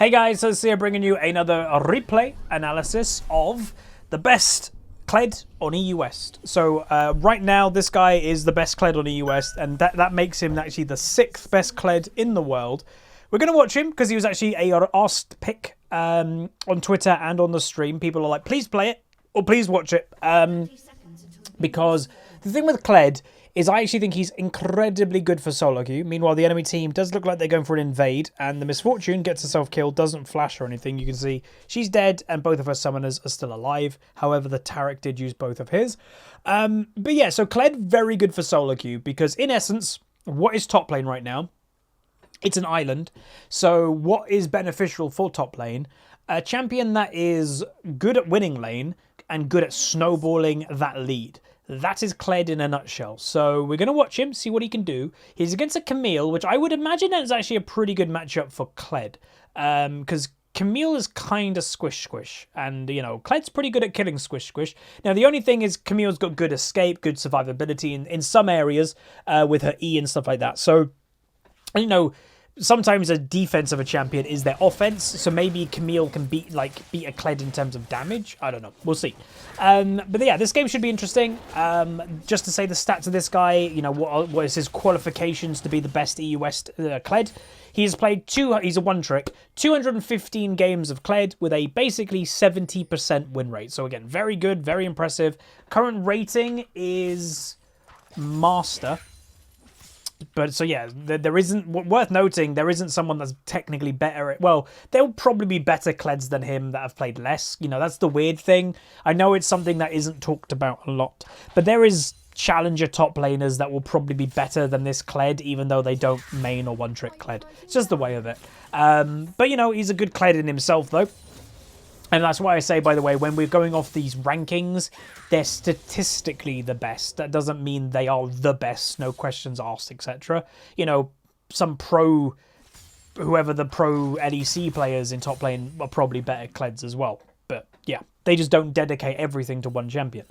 Hey guys, so here bringing you another replay analysis of the best Kled on EU West. So right now this guy is the best Kled on EU West, and that makes him actually the 6th best Kled in the world. We're going to watch him because he was actually a asked pick on Twitter and on the stream. People are like, please play it or please watch it. Because the thing with Kled is I actually think he's incredibly good for SoloQ. Meanwhile, the enemy team does look like they're going for an invade, and the Misfortune gets herself killed, doesn't flash or anything. You can see she's dead, and both of her summoners are still alive. However, the Tarek did use both of his. But yeah, so Kled, very good for SoloQ, because in essence, what is top lane right now? It's an island. So what is beneficial for top lane? A champion that is good at winning lane and good at snowballing that lead. That is Kled in a nutshell. So we're going to watch him, see what he can do. He's against a Camille, which I would imagine is actually a pretty good matchup for Kled. Because Camille is kind of squish. And, you know, Kled's pretty good at killing squish. Now, the only thing is Camille's got good escape, good survivability in some areas with her E and stuff like that. So, you know, sometimes a defense of a champion is their offense, so maybe Camille can beat a Kled in terms of damage. I don't know. We'll see. But yeah, this game should be interesting. Just to say the stats of this guy, you know, what is his qualifications to be the best EU West Kled? He's played he's a one-trick, 215 games of Kled with a basically 70% win rate. So again, very good, very impressive. Current rating is Master. But so yeah, there isn't, worth noting, there isn't someone that's technically better at, well, there'll probably be better Kleds than him that have played less. You know, that's the weird thing. I know it's something that isn't talked about a lot, but there is challenger top laners that will probably be better than this Kled, even though they don't main or one-trick Kled. It's just the way of it. But you know, he's a good Kled in himself though. And that's why I say, by the way, when we're going off these rankings, they're statistically the best. That doesn't mean they are the best, no questions asked, etc. You know, some whoever the pro LEC players in top lane are probably better Kleds as well. But yeah, they just don't dedicate everything to one champion.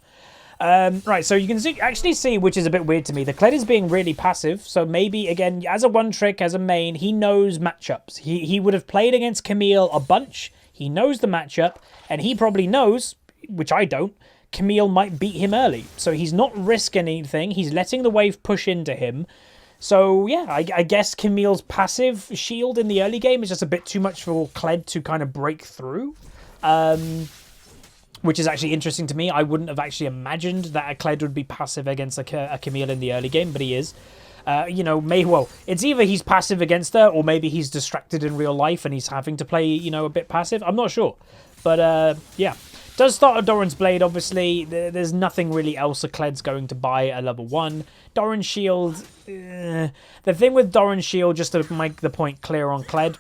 Right, so you can actually see, which is a bit weird to me, the Kled is being really passive. So maybe, again, as a one-trick, as a main, he knows matchups. He would have played against Camille a bunch. He knows the matchup, and he probably knows, which I don't, Camille might beat him early. So he's not risking anything. He's letting the wave push into him. So yeah, I guess Camille's passive shield in the early game is just a bit too much for Kled to kind of break through. Which is actually interesting to me. I wouldn't have actually imagined that a Kled would be passive against a Camille in the early game, but he is. You know, well, it's either he's passive against her or maybe he's distracted in real life and he's having to play, you know, a bit passive. I'm not sure. But, yeah. Does start a Doran's Blade, obviously. There's nothing really else a Kled's going to buy at level 1. Doran's Shield. The thing with Doran's Shield, just to make the point clear on Kled,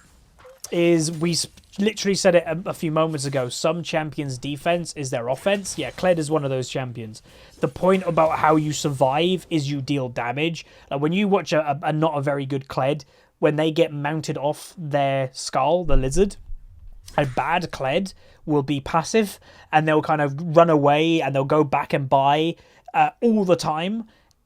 is we literally said it a few moments ago. Some champions' defense is their offense. Yeah, Kled is one of those champions. The point about how you survive is you deal damage. Like when you watch a not a very good Kled, when they get mounted off their skull, the lizard, a bad Kled will be passive and they'll kind of run away and they'll go back and buy all the time.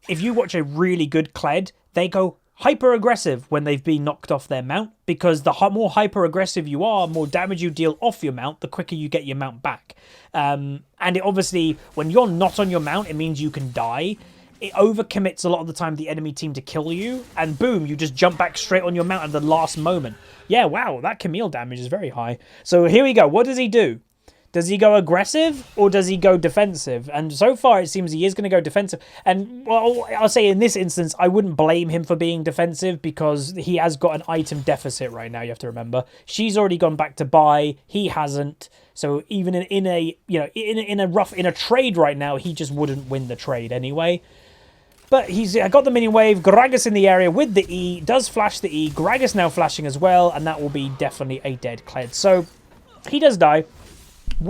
If you watch a really good Kled, they go hyper aggressive when they've been knocked off their mount, because the more hyper aggressive you are, more damage you deal off your mount, the quicker you get your mount back. And it obviously, when you're not on your mount, it means you can die. It overcommits a lot of the time the enemy team to kill you, and boom, you just jump back straight on your mount at the last moment. Yeah, wow, that Camille damage is very high. So here we go. What does he do? Does he go aggressive or does he go defensive? And so far, it seems he is going to go defensive. And, well, I'll say in this instance, I wouldn't blame him for being defensive because he has got an item deficit right now, you have to remember. She's already gone back to buy. He hasn't. So even in a trade right now, he just wouldn't win the trade anyway. But he's got the minion wave. Gragas in the area with the E. Does flash the E. Gragas now flashing as well. And that will be definitely a dead Kled. So he does die.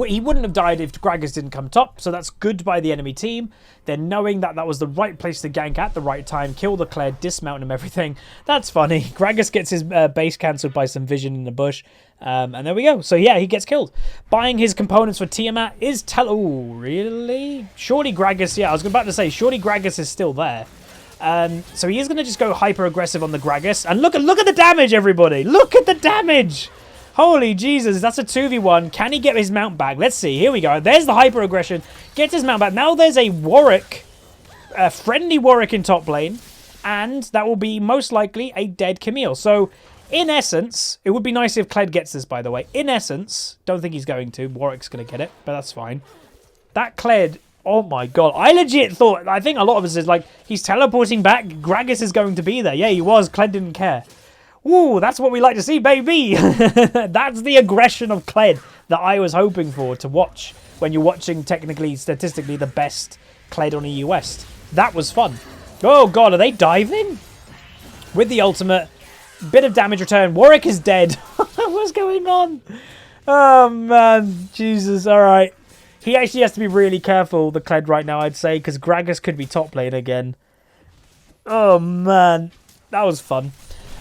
He wouldn't have died if Gragas didn't come top, so that's good by the enemy team. Then knowing that that was the right place to gank at the right time, kill the Kled, dismount him, everything. That's funny. Gragas gets his base cancelled by some vision in the bush. And there we go. So yeah, he gets killed. Buying his components for Tiamat is Oh, really? Surely Gragas, yeah, I was about to say, surely Gragas is still there. So he is going to just go hyper aggressive on the Gragas. And look at the damage, everybody. Look at the damage. Holy Jesus, that's a 2v1. Can he get his mount back? Let's see. Here we go. There's the hyper aggression. Gets his mount back. Now there's a Warwick, a friendly Warwick in top lane. And that will be most likely a dead Camille. So, in essence, it would be nice if Kled gets this, by the way. In essence, don't think he's going to. Warwick's going to get it, but that's fine. That Kled, oh my god. I legit thought, I think a lot of us is like, he's teleporting back. Gragas is going to be there. Yeah, he was. Kled didn't care. Ooh, that's what we like to see, baby. That's the aggression of Kled that I was hoping for to watch when you're watching, technically, statistically, the best Kled on EU West. That was fun. Oh god, are they diving? With the ultimate, bit of damage return. Warwick is dead. What's going on? Oh man, Jesus. All right, he actually has to be really careful, the Kled, right now, I'd say, because Gragas could be top lane again. Oh man, that was fun.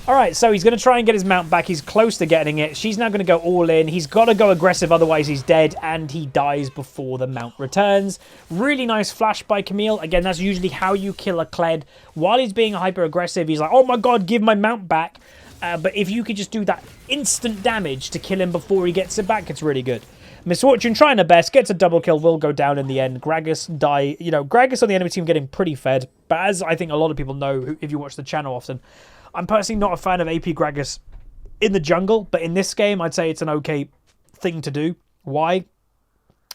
All right, so he's going to try and get his mount back. He's close to getting it. She's now going to go all in. He's got to go aggressive, otherwise he's dead, and he dies before the mount returns. Really nice flash by Camille. Again, that's usually how you kill a Kled. While he's being hyper-aggressive, he's like, oh my god, give my mount back. But if you could just do that instant damage to kill him before he gets it back, it's really good. Miss Fortune trying her best, gets a double kill, will go down in the end. Gragas die. You know, Gragas on the enemy team getting pretty fed. But as I think a lot of people know, if you watch the channel often, I'm personally not a fan of AP Gragas in the jungle, but in this game, I'd say it's an okay thing to do. Why?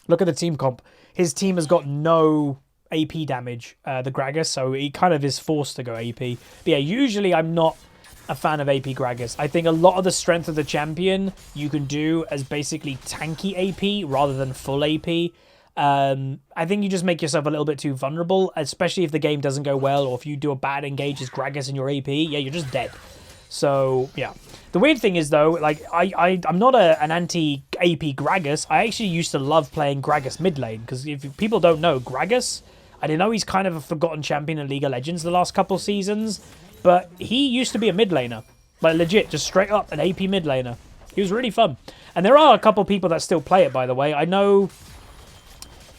Look at the team comp. His team has got no AP damage, the Gragas, so he kind of is forced to go AP. But yeah, usually I'm not a fan of AP Gragas. I think a lot of the strength of the champion you can do as basically tanky AP rather than full AP. I think you just make yourself a little bit too vulnerable, especially if the game doesn't go well, or if you do a bad engage as Gragas in your AP, yeah, you're just dead. So, yeah. The weird thing is, though, like, I'm not an anti-AP Gragas. I actually used to love playing Gragas mid lane, because if people don't know, Gragas, I didn't know he's kind of a forgotten champion in League of Legends the last couple seasons, but he used to be a mid laner. Like, legit, just straight up an AP mid laner. He was really fun. And there are a couple people that still play it, by the way. I know...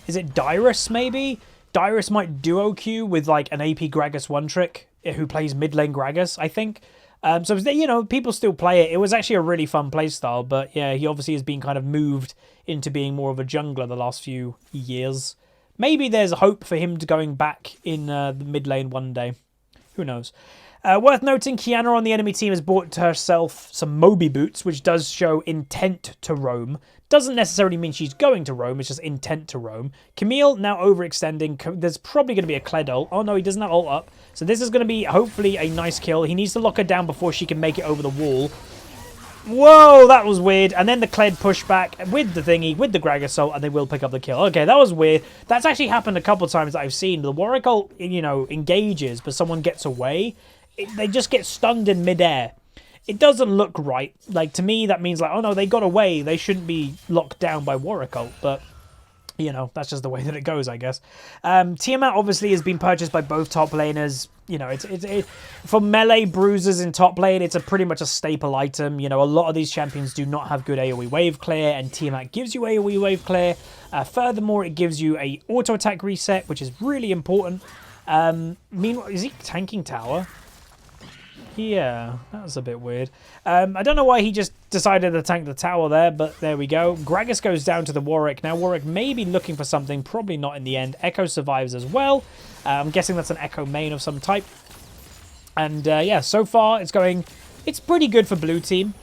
Is it Dyrus, maybe? Dyrus might duo Q with, like, an AP Gragas one-trick who plays mid-lane Gragas, I think. So, you know, people still play it. It was actually a really fun playstyle, but, yeah, he obviously has been kind of moved into being more of a jungler the last few years. Maybe there's hope for him to going back in the mid-lane one day. Who knows? Worth noting, Kiana on the enemy team has bought herself some Moby boots, which does show intent to roam. Doesn't necessarily mean she's going to roam, it's just intent to roam. Camille now overextending. There's probably going to be a Kled ult. Oh no, he doesn't have ult up. So this is going to be hopefully a nice kill. He needs to lock her down before she can make it over the wall. Whoa, that was weird. And then the Kled push back with the thingy, with the Gragas ult, and they will pick up the kill. Okay, that was weird. That's actually happened a couple of times that I've seen. The Warwick ult, you know, engages, but someone gets away. They just get stunned in midair. It doesn't look right. Like, to me, that means, like, oh no, they got away. They shouldn't be locked down by Warwick ult, but, you know, that's just the way that it goes, I guess. Tiamat, obviously, has been purchased by both top laners. You know, for melee bruisers in top lane, it's pretty much a staple item. You know, a lot of these champions do not have good AoE wave clear, and Tiamat gives you AoE wave clear. Furthermore, it gives you a auto attack reset, which is really important. Meanwhile, is he tanking tower? Yeah, that was a bit weird. I don't know why he just decided to tank the tower there, but there we go. Gragas goes down to the Warwick. Now, Warwick may be looking for something, probably not in the end. Echo survives as well. I'm guessing that's an Echo main of some type. And, yeah, so far it's pretty good for blue team.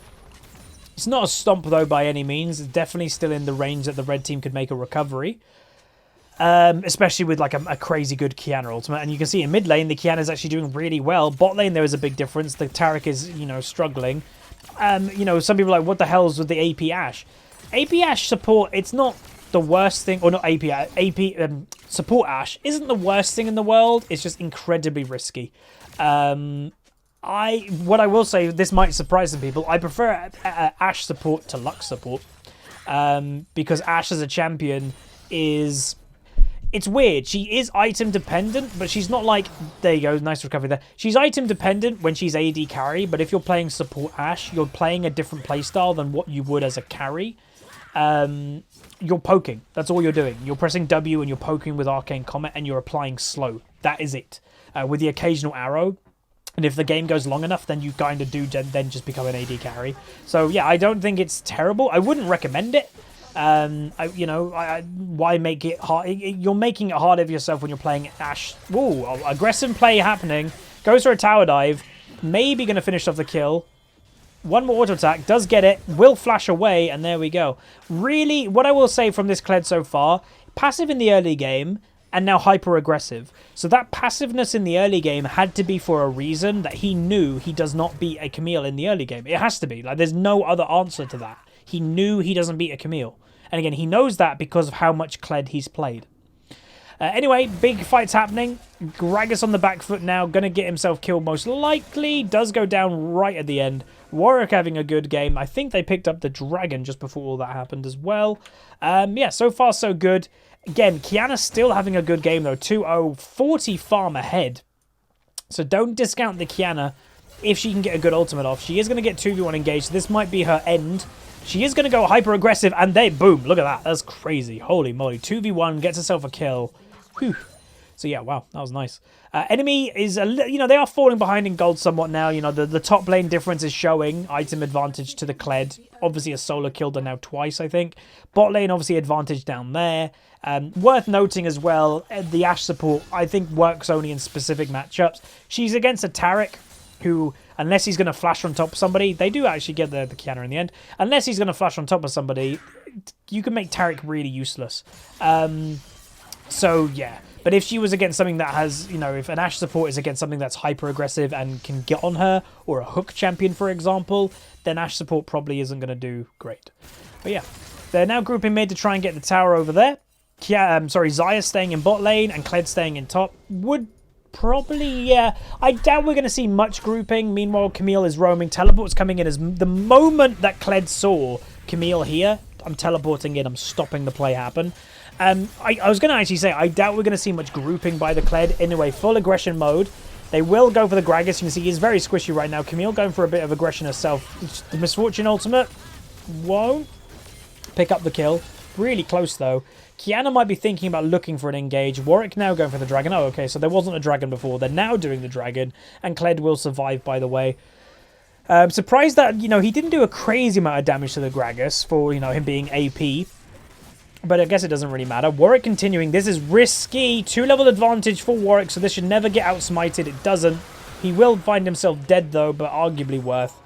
It's not a stomp, though, by any means. It's definitely still in the range that the red team could make a recovery. Especially with like a crazy good Kiana ultimate. And you can see in mid lane, the Kiana is actually doing really well. Bot lane, there is a big difference. The Taric is, you know, struggling. You know, some people are like, what the hell's with the AP Ashe? AP Ashe support, it's not the worst thing, or not support Ashe isn't the worst thing in the world. It's just incredibly risky. What I will say, this might surprise some people, I prefer Ashe support to Lux support. Because Ashe as a champion is... It's weird. She is item dependent, but she's not like... There you go. Nice recovery there. She's item dependent when she's AD carry, but if you're playing support Ashe, you're playing a different playstyle than what you would as a carry. You're poking. That's all you're doing. You're pressing W and you're poking with Arcane Comet and you're applying slow. That is it. With the occasional arrow. And if the game goes long enough, then you kind of do then just become an AD carry. So yeah, I don't think it's terrible. I wouldn't recommend it. Why make it hard? You're making it harder for yourself when you're playing Ashe. Whoa, aggressive play happening. Goes for a tower dive. Maybe going to finish off the kill. One more auto attack. Does get it. Will flash away, and there we go. Really, what I will say from this Kled so far, passive in the early game, and now hyper-aggressive. So that passiveness in the early game had to be for a reason that he knew he does not beat a Camille in the early game. It has to be. Like, there's no other answer to that. He knew he doesn't beat a Camille. And again, he knows that because of how much Kled he's played. Anyway, big fights happening. Gragas on the back foot now. Going to get himself killed most likely. Does go down right at the end. Warwick having a good game. I think they picked up the dragon just before all that happened as well. Yeah, so far so good. Again, Kiana still having a good game though. 2-0, 40 farm ahead. So don't discount the Kiana if she can get a good ultimate off. She is going to get 2v1 engaged. This might be her end. She is going to go hyper aggressive and they boom. Look at that. That's crazy. Holy moly. 2v1 gets herself a kill. Whew. So yeah, wow, that was nice. Enemy is, they are falling behind in gold somewhat now. The top lane difference is showing. Item advantage to the Kled. Obviously a solo killed her now twice, I think. Bot lane obviously advantage down there. Worth noting as well, the Ashe support, I think, works only in specific matchups. She's against a Taric who, unless he's going to flash on top of somebody, they do actually get the Kiana in the end. Unless he's going to flash on top of somebody, you can make Taric really useless. So, yeah. But if she was against something that has, if an Ashe support is against something that's hyper-aggressive and can get on her, or a hook champion, for example, then Ashe support probably isn't going to do great. But yeah, they're now grouping mid to try and get the tower over there. Xayah staying in bot lane and Kled staying in top. Would probably, yeah. I doubt we're going to see much grouping. Meanwhile, Camille is roaming. Teleport's coming in as the moment that Kled saw Camille here, I'm teleporting in. I'm stopping the play happen. I was going to actually say, I doubt we're going to see much grouping by the Kled. Anyway, full aggression mode. They will go for the Gragas. You can see he's very squishy right now. Camille going for a bit of aggression herself. The Misfortune ultimate won't pick up the kill. Really close, though. Kiana might be thinking about looking for an engage. Warwick now going for the dragon. Oh, okay, so there wasn't a dragon before. They're now doing the dragon. And Kled will survive, by the way. Surprised that, he didn't do a crazy amount of damage to the Gragas for, him being AP. But I guess it doesn't really matter. Warwick continuing. This is risky. 2-level advantage for Warwick, so this should never get outsmited. It doesn't. He will find himself dead, though, but arguably worth.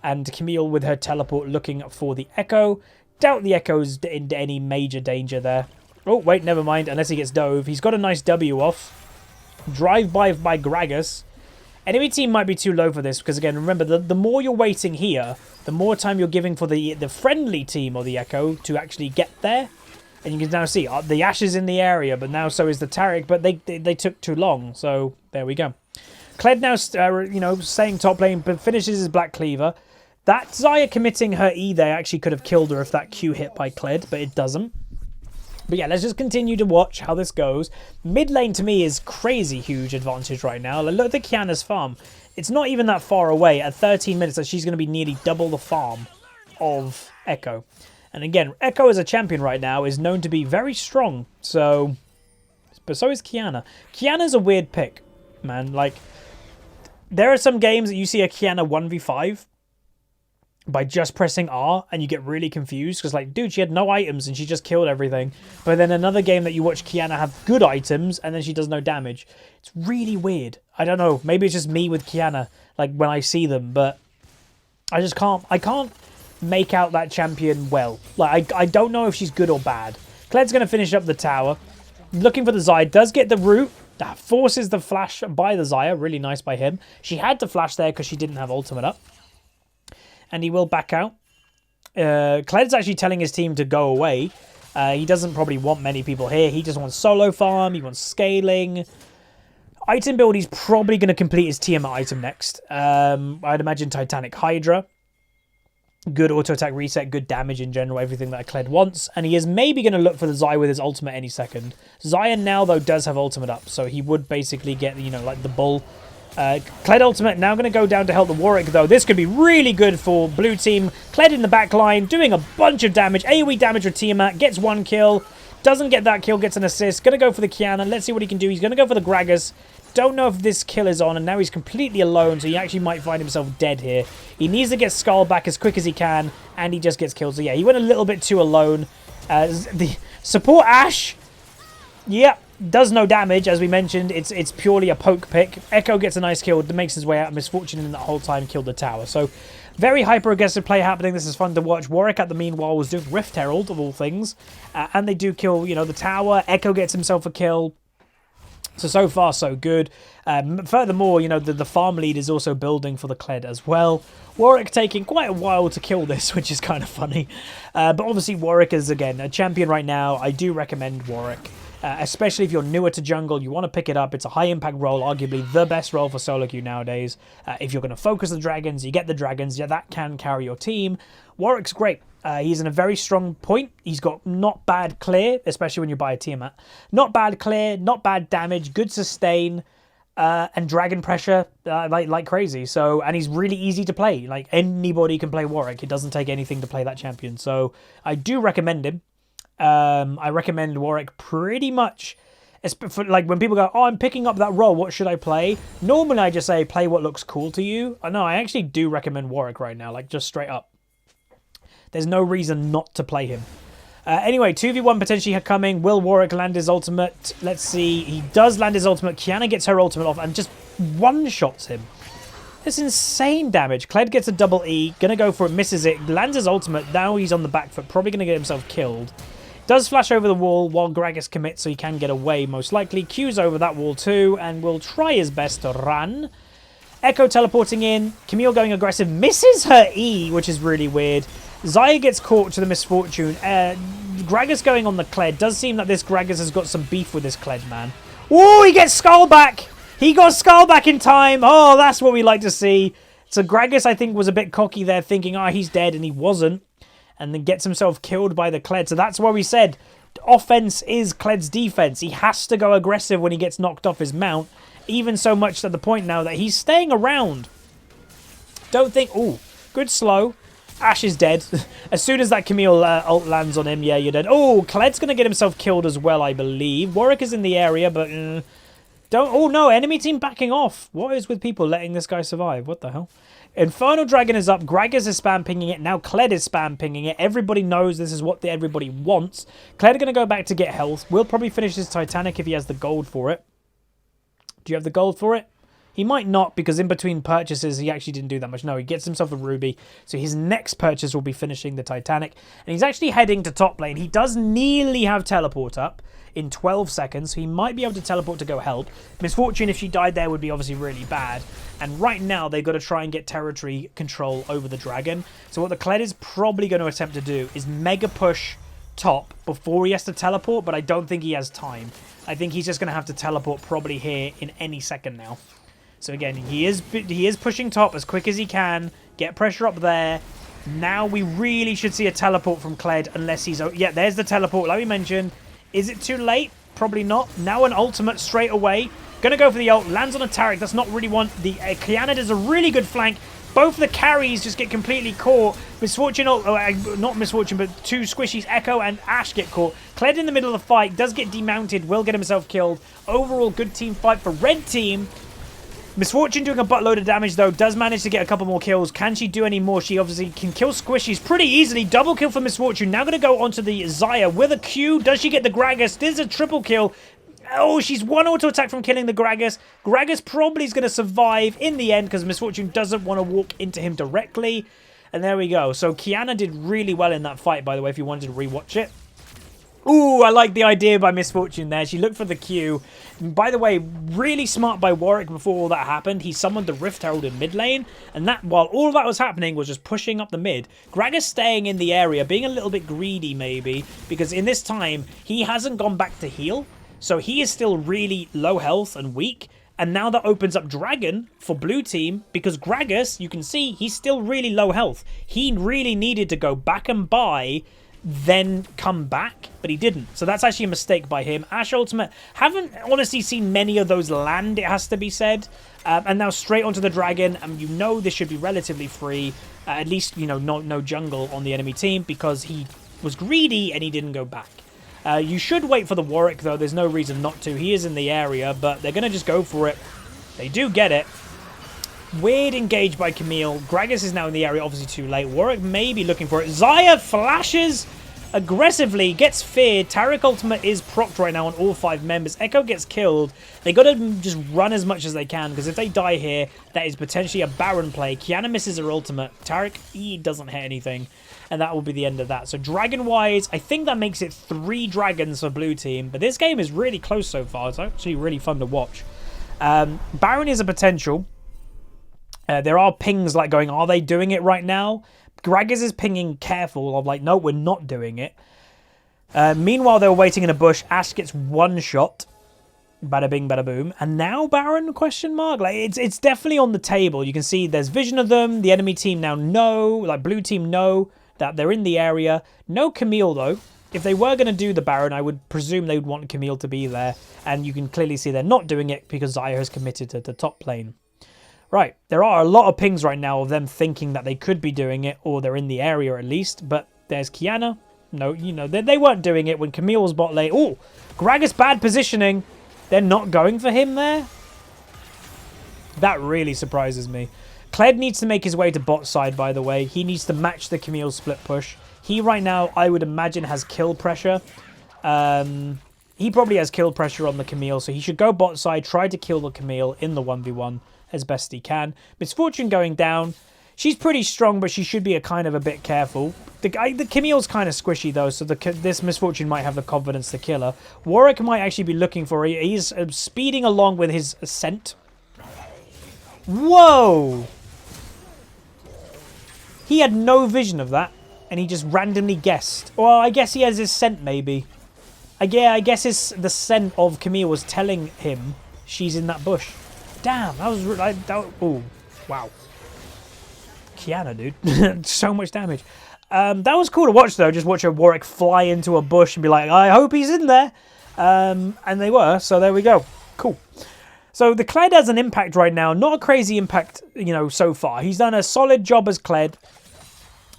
And Camille with her teleport looking for the Echo. Doubt the Echo's in any major danger there. Oh, wait, never mind. Unless he gets dove. He's got a nice W off. Drive-by by Gragas. Enemy team might be too low for this, because, again, remember, the more you're waiting here, the more time you're giving for the friendly team or the Echo to actually get there. And you can now see the Ashe is in the area, but now so is the Taric, but they took too long. So there we go. Kled now, staying top lane, but finishes his Black Cleaver. That Xayah committing her E there actually could have killed her if that Q hit by Kled, but it doesn't. But yeah, let's just continue to watch how this goes. Mid lane to me is crazy huge advantage right now. Look at Kiana's farm. It's not even that far away. At 13 minutes, that she's going to be nearly double the farm of Echo. And again, Echo as a champion right now is known to be very strong. So, but so is Kiana. Kiana's a weird pick, man. Like, there are some games that you see a Kiana 1v5 by just pressing R and you get really confused because, like, dude, she had no items and she just killed everything. But then another game that you watch Kiana have good items and then she does no damage. It's really weird. I don't know. Maybe it's just me with Kiana, like, when I see them, but I just can't. I can't make out that champion well. Like, I don't know if she's good or bad. Kled's going to finish up the tower. Looking for the Xayah. Does get the root. That forces the flash by the Xayah. Really nice by him. She had to flash there because she didn't have ultimate up. And he will back out. Kled's actually telling his team to go away. He doesn't probably want many people here. He just wants solo farm. He wants scaling. Item build, he's probably going to complete his Tiamat item next. I'd imagine Titanic Hydra. Good auto attack reset, good damage in general, everything that Kled wants. And he is maybe going to look for the Xayah with his ultimate any second. Xayah now, though, does have ultimate up. So he would basically get, like the bull. Kled ultimate now going to go down to help the Warwick, though. This could be really good for blue team. Kled in the back line, doing a bunch of damage. AoE damage with Tiamat, gets one kill. Doesn't get that kill, gets an assist. Going to go for the Kiana. Let's see what he can do. He's going to go for the Gragas. Don't know if this kill is on, and now he's completely alone, so he actually might find himself dead here. He needs to get Skull back as quick as he can, and he just gets killed. So yeah, he went a little bit too alone. The support Ashe, yeah, does no damage, as we mentioned. It's purely a poke pick. Echo gets a nice kill, makes his way out. Misfortune in that whole time killed the tower. So very hyper-aggressive play happening. This is fun to watch. Warwick, at the meanwhile, was doing Rift Herald, of all things. And they do kill, you know, the tower. Echo gets himself a kill. So far, so good. Furthermore, you know, the farm lead is also building for the Kled as well. Warwick taking quite a while to kill this, which is kind of funny. But obviously, Warwick is, again, a champion right now. I do recommend Warwick. Especially if you're newer to jungle, you want to pick it up. It's a high-impact role, arguably the best role for SoloQ nowadays. If you're going to focus the dragons, you get the dragons. Yeah, that can carry your team. Warwick's great. He's in a very strong point. He's got not bad clear, especially when you buy a Tiamat. Not bad clear, not bad damage, good sustain, and dragon pressure like crazy. So, and he's really easy to play. Like, anybody can play Warwick. It doesn't take anything to play that champion. So I do recommend him. I recommend Warwick pretty much. Like when people go, oh, I'm picking up that role, what should I play? Normally I just say play what looks cool to you. No, I actually do recommend Warwick right now, like just straight up. There's no reason not to play him. Anyway, 2v1 potentially coming. Will Warwick land his ultimate? Let's see. He does land his ultimate. Kiana gets her ultimate off and just one-shots him. That's insane damage. Kled gets a double E. Gonna go for it. Misses it. Lands his ultimate. Now he's on the back foot. Probably gonna get himself killed. Does flash over the wall while Gragas commits, so he can get away most likely. Q's over that wall too and will try his best to run. Echo teleporting in. Camille going aggressive. Misses her E, which is really weird. Xayah gets caught to the misfortune. Gragas going on the Kled. Does seem that this Gragas has got some beef with this Kled, man. Oh, he gets Skull back. He got Skull back in time. Oh, that's what we like to see. So Gragas, I think, was a bit cocky there, thinking, oh, he's dead, and he wasn't. And then gets himself killed by the Kled. So that's why we said offense is Kled's defense. He has to go aggressive when he gets knocked off his mount. Even so much to the point now that he's staying around. Don't think... Oh, good slow. Ashe is dead. As soon as that Camille ult lands on him, yeah, you're dead. Oh, Kled's going to get himself killed as well, I believe. Warwick is in the area, but... don't... Oh, no, enemy team backing off. What is with people letting this guy survive? What the hell? Infernal Dragon is up. Gragas is spam pinging it. Now Kled is spam pinging it. Everybody knows this is what everybody wants. Kled going to go back to get health. Will probably finish his Titanic if he has the gold for it. Do you have the gold for it? He might not, because in between purchases, he actually didn't do that much. No, he gets himself a ruby. So his next purchase will be finishing the Titanic. And he's actually heading to top lane. He does nearly have teleport up in 12 seconds. So he might be able to teleport to go help. Misfortune, if she died there, would be obviously really bad. And right now, they've got to try and get territory control over the dragon. So what the Kled is probably going to attempt to do is mega push top before he has to teleport. But I don't think he has time. I think he's just going to have to teleport probably here in any second now. So again, he is pushing top as quick as he can. Get pressure up there. Now we really should see a teleport from Kled unless he's... Yeah, there's the teleport, like we mentioned. Is it too late? Probably not. Now an ultimate straight away. Gonna go for the ult. Lands on a Taric. That's not really one. The Kiana does a really good flank. Both the carries just get completely caught. Misfortune, not Misfortune, but two squishies, Echo and Ashe get caught. Kled in the middle of the fight. Does get demounted. Will get himself killed. Overall, good team fight for red team. Misfortune doing a buttload of damage, though, does manage to get a couple more kills. Can she do any more? She obviously can kill squishies pretty easily. Double kill for Misfortune. Now going to go onto the Xayah with a Q. Does she get the Gragas? This is a triple kill. Oh, she's one auto attack from killing the Gragas. Gragas probably is going to survive in the end because Misfortune doesn't want to walk into him directly. And there we go. So Kiana did really well in that fight, by the way, if you wanted to rewatch it. Ooh, I like the idea by Misfortune there. She looked for the Q. By the way, really smart by Warwick before all that happened. He summoned the Rift Herald in mid lane. And that, while all that was happening, was just pushing up the mid. Gragas staying in the area, being a little bit greedy maybe. Because in this time, he hasn't gone back to heal. So he is still really low health and weak. And now that opens up Dragon for blue team. Because Gragas, you can see, he's still really low health. He really needed to go back and buy... then come back, but he didn't. So that's actually a mistake by him. Ashe ultimate, haven't honestly seen many of those land, it has to be said. And now straight onto the dragon, and you know this should be relatively free. At least, you know, no jungle on the enemy team because he was greedy and he didn't go back. You should wait for the Warwick, though. There's no reason not to. He is in the area, but they're going to just go for it. They do get it. Weird engage by Camille. Gragas is now in the area, obviously too late. Warwick may be looking for it. Xayah flashes aggressively, gets feared. Taric ultimate is procced right now on all 5 members. Echo gets killed. They got to just run as much as they can, because if they die here, that is potentially a Baron play. Kiana misses her ultimate. Taric, he doesn't hit anything, and that will be the end of that. So dragon-wise, I think that makes it 3 dragons for blue team, but this game is really close so far. It's actually really fun to watch. Baron is a potential. There are pings like going, are they doing it right now? Gragas is pinging careful of like, no, we're not doing it. Meanwhile, they were waiting in a bush. Ashe gets 1 shot. Bada bing, bada boom. And now Baron, question mark? Like, it's definitely on the table. You can see there's vision of them. The enemy team now know, like blue team know that they're in the area. No Camille, though. If they were going to do the Baron, I would presume they would want Camille to be there. And you can clearly see they're not doing it because Xayah has committed to the top lane. Right, there are a lot of pings right now of them thinking that they could be doing it, or they're in the area at least, but there's Kiana. No, you know, they weren't doing it when Camille was bot lane. Oh, Gragas bad positioning. They're not going for him there? That really surprises me. Kled needs to make his way to bot side, by the way. He needs to match the Camille split push. He right now, I would imagine, has kill pressure. He probably has kill pressure on the Camille, so he should go bot side, try to kill the Camille in the 1v1. As best he can. Misfortune going down. She's pretty strong, but she should be a bit careful. The Camille's kind of squishy though, so this Misfortune might have the confidence to kill her. Warwick might actually be looking for her. He's speeding along with his ascent. Whoa! He had no vision of that, and he just randomly guessed. Well, I guess he has his scent maybe. I guess the scent of Camille was telling him she's in that bush. Damn, that was... oh, wow. Kiana, dude. So much damage. That was cool to watch, though. Just watch a Warwick fly into a bush and be like, I hope he's in there. And they were, so there we go. Cool. So the Kled has an impact right now. Not a crazy impact, you know, so far. He's done a solid job as Kled.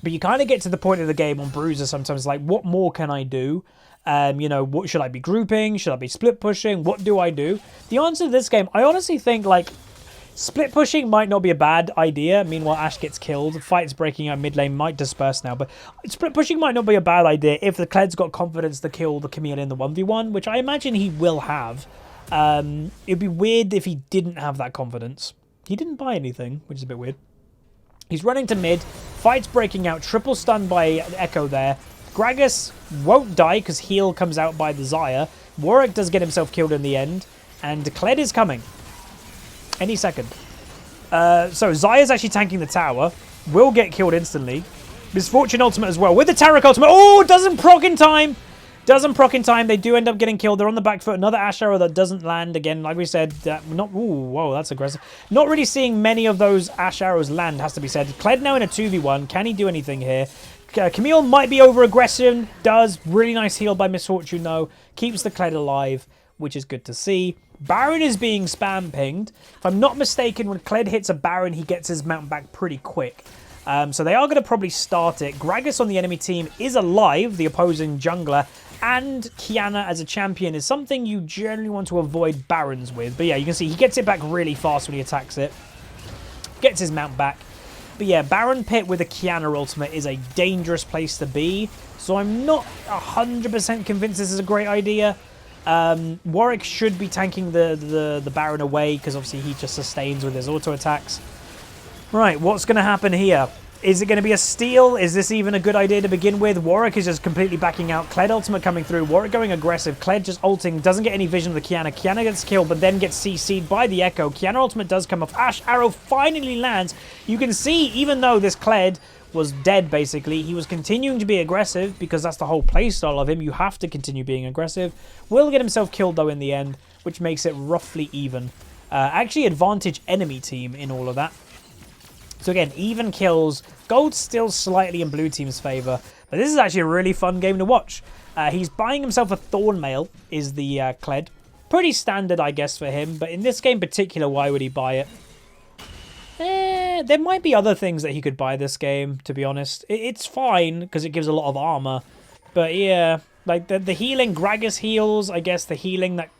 But you kind of get to the point of the game on Bruiser sometimes, like, what more can I do? You know, what should I be grouping? Should I be split pushing? What do I do? The answer to this game, I honestly think, like, split pushing might not be a bad idea. Meanwhile, Ashe gets killed. Fight's breaking out mid lane, might disperse now. But split pushing might not be a bad idea if the Kled's got confidence to kill the Camille in the 1v1, which I imagine he will have. It'd be weird if he didn't have that confidence. He didn't buy anything, which is a bit weird. He's running to mid. Fight's breaking out. Triple stun by Echo there. Gragas won't die because heal comes out by the Xayah. Warwick does get himself killed in the end. And Kled is coming. Any second. So Xayah's actually tanking the tower. Will get killed instantly. Misfortune ultimate as well. With the Taric ultimate. Oh, doesn't proc in time. Doesn't proc in time. They do end up getting killed. They're on the back foot. Another Ashe arrow that doesn't land again. Like we said, not... Ooh, whoa, that's aggressive. Not really seeing many of those Ashe arrows land, has to be said. Kled now in a 2v1. Can he do anything here? Camille might be over-aggressive. Does. Really nice heal by Misfortune, though. Keeps the Kled alive, which is good to see. Baron is being spam-pinged. If I'm not mistaken, when Kled hits a Baron, he gets his mount back pretty quick. So they are going to probably start it. Gragas on the enemy team is alive, the opposing jungler. And Kiana as a champion is something you generally want to avoid Barons with. But yeah, you can see he gets it back really fast when he attacks it. Gets his mount back. But yeah, Baron Pit with a Kiana ultimate is a dangerous place to be. So I'm not 100% convinced this is a great idea. Warwick should be tanking the Baron away because obviously he just sustains with his auto attacks. Right, what's going to happen here? Is it going to be a steal? Is this even a good idea to begin with? Warwick is just completely backing out. Kled ultimate coming through. Warwick going aggressive. Kled just ulting. Doesn't get any vision of the Kiana. Kiana gets killed, but then gets CC'd by the Echo. Kiana ultimate does come off. Ashe arrow finally lands. You can see, even though this Kled was dead, basically, he was continuing to be aggressive because that's the whole playstyle of him. You have to continue being aggressive. Will get himself killed, though, in the end, which makes it roughly even. Actually, advantage enemy team in all of that. So again, even kills. Gold's still slightly in blue team's favor. But this is actually a really fun game to watch. He's buying himself a Thornmail, is the Kled. Pretty standard, I guess, for him. But in this game in particular, why would he buy it? There might be other things that he could buy this game, to be honest. It's fine, because it gives a lot of armor. But yeah, Like, the healing, Gragas heals, I guess the healing that...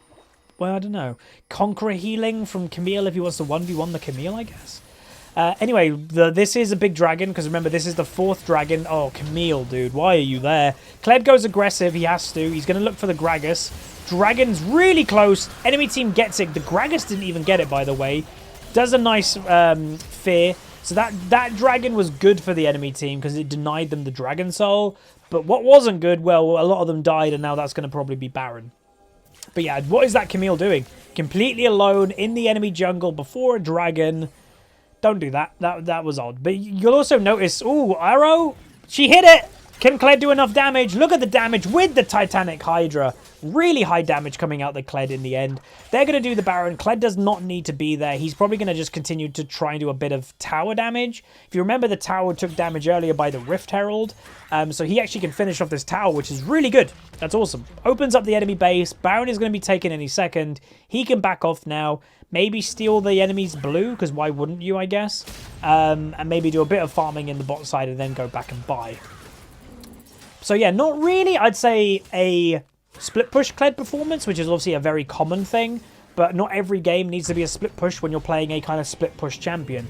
Well, I don't know. Conqueror healing from Camille if he wants to 1v1 the Camille, I guess. Anyway, this is a big dragon, because remember, this is the 4th dragon. Oh, Camille, dude, why are you there? Kled goes aggressive, he has to. He's going to look for the Gragas. Dragon's really close. Enemy team gets it. The Gragas didn't even get it, by the way. Does a nice fear. So that dragon was good for the enemy team, because it denied them the Dragon Soul. But what wasn't good, well, a lot of them died, and now that's going to probably be Baron. But yeah, what is that Camille doing? Completely alone in the enemy jungle before a dragon. Don't do that. That was odd. But you'll also notice, ooh, arrow. She hit it. Can Kled do enough damage? Look at the damage with the Titanic Hydra. Really high damage coming out the Kled in the end. They're going to do the Baron. Kled does not need to be there. He's probably going to just continue to try and do a bit of tower damage. If you remember, the tower took damage earlier by the Rift Herald. So he actually can finish off this tower, which is really good. That's awesome. Opens up the enemy base. Baron is going to be taken any second. He can back off now. Maybe steal the enemy's blue, because why wouldn't you, I guess? And maybe do a bit of farming in the bot side and then go back and buy. So yeah, not really, I'd say, a split push Kled performance, which is obviously a very common thing, but not every game needs to be a split push when you're playing a kind of split push champion.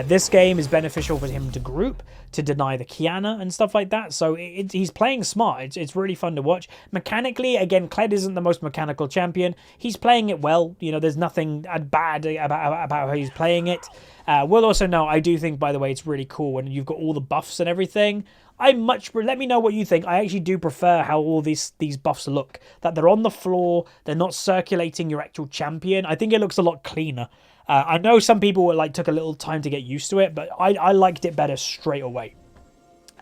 This game is beneficial for him to group, to deny the Kiana and stuff like that, so he's playing smart. It's really fun to watch. Mechanically, again, Kled isn't the most mechanical champion. He's playing it well. You know, there's nothing bad about how he's playing it. We'll also know, I do think, by the way, it's really cool when you've got all the buffs and everything. Let me know what you think. I actually do prefer how all these buffs look. That they're on the floor, they're not circulating your actual champion. I think it looks a lot cleaner. I know some people took a little time to get used to it, but I liked it better straight away.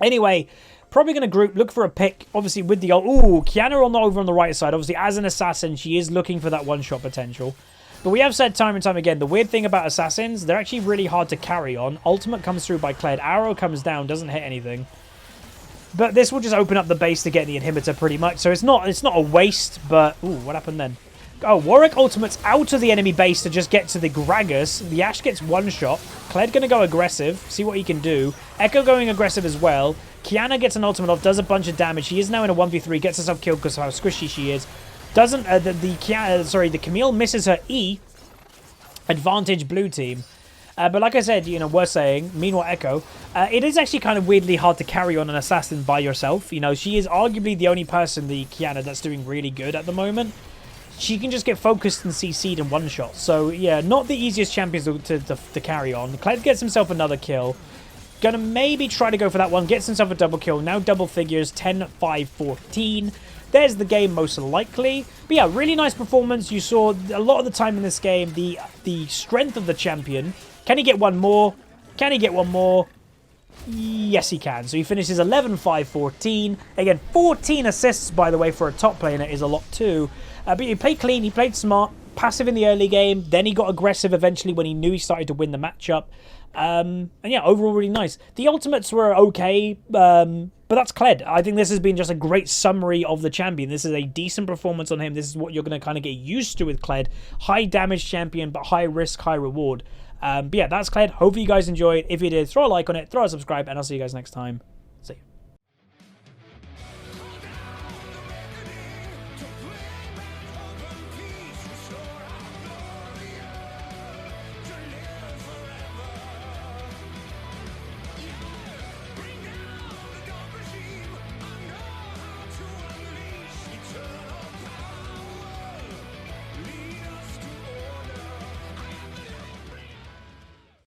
Anyway, probably going to group, look for a pick, obviously with the... Ooh, Kiana over on the right side. Obviously, as an assassin, she is looking for that one-shot potential. But we have said time and time again, the weird thing about assassins, they're actually really hard to carry on. Ultimate comes through by Kled. Arrow comes down, doesn't hit anything. But this will just open up the base to get the inhibitor pretty much. So it's not a waste, but... Ooh, what happened then? Oh, Warwick ultimates out of the enemy base to just get to the Gragas. The Ashe gets one shot. Kled going to go aggressive, see what he can do. Echo going aggressive as well. Kiana gets an ultimate off, does a bunch of damage. She is now in a 1v3, gets herself killed because of how squishy she is. Doesn't... the Camille misses her E. Advantage blue team. But like I said, you know, we're saying, meanwhile Echo, it is actually kind of weirdly hard to carry on an assassin by yourself. You know, she is arguably the only person, the Kiana, that's doing really good at the moment. She can just get focused and CC'd in one shot. So, yeah, not the easiest champions to carry on. Kled gets himself another kill. Gonna maybe try to go for that one. Gets himself a double kill. Now double figures, 10, 5, 14. There's the game most likely. But yeah, really nice performance. You saw a lot of the time in this game, the strength of the champion. Can he get one more? Can he get one more? Yes, he can. So he finishes 11, 5, 14. Again, 14 assists, by the way, for a top player is a lot too. But he played clean, he played smart, passive in the early game. Then he got aggressive eventually when he knew he started to win the matchup. And yeah, overall really nice. The ultimates were okay, but that's Kled. I think this has been just a great summary of the champion. This is a decent performance on him. This is what you're going to kind of get used to with Kled. High damage champion, but high risk, high reward. But yeah, that's Kled. Hopefully you guys enjoyed. If you did, throw a like on it, throw a subscribe, and I'll see you guys next time. See you.